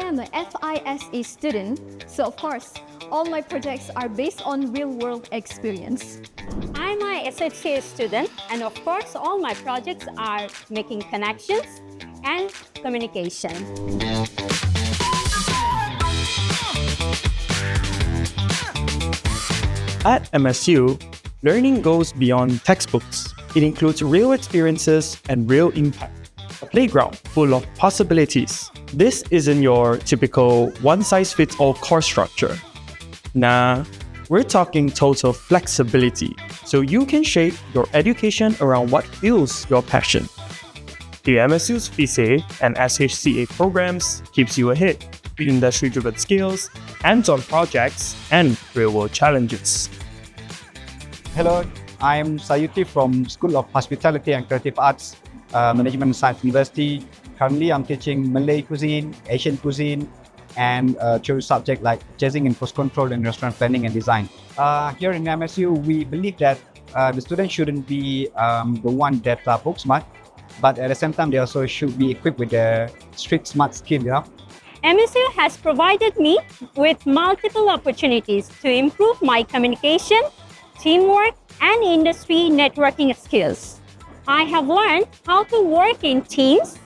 am a FISA student, so of course, all my projects are based on real-world experience. I'm an SHCA student, and of course, all my projects are making connections and communication. At MSU, learning goes beyond textbooks. It includes real experiences and real impact. A playground full of possibilities. This isn't your typical one-size-fits-all course structure. Nah, we're talking total flexibility, so you can shape your education around what fuels your passion. The MSU's FISA and SHCA programs keeps you ahead with industry-driven skills, hands-on projects, and real-world challenges. Hello, I'm Sayuti from School of Hospitality and Creative Arts, Management Science University. Currently, I'm teaching Malay cuisine, Asian cuisine, and theory subjects like jazzing and post-control and restaurant planning and design. Here in MSU, we believe that the students shouldn't be the one that are book smart, but at the same time, they also should be equipped with the street smart skill, MSU has provided me with multiple opportunities to improve my communication, teamwork, and industry networking skills. I have learned how to work in teams,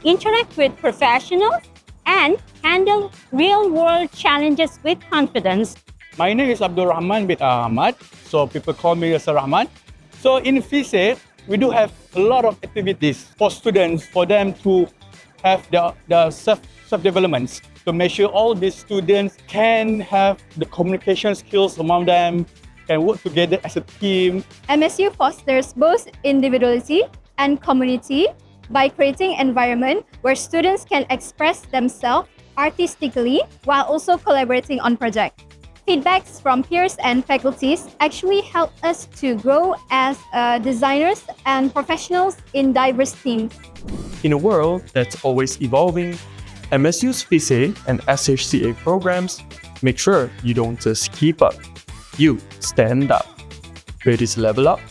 interact with professionals, and handle real-world challenges with confidence. My name is Abdul Rahman bin Ahmad, so people call me Sir Rahman. So in FISA, we do have a lot of activities for students, for them to have the self-development, to make sure all these students can have the communication skills among them, can work together as a team. MSU fosters both individuality and community by creating an environment where students can express themselves artistically while also collaborating on projects. Feedbacks from peers and faculties actually help us to grow as designers and professionals in diverse teams. In a world that's always evolving, MSU's FISA and SHCA programs make sure you don't just keep up, you stand up. Ready to level up?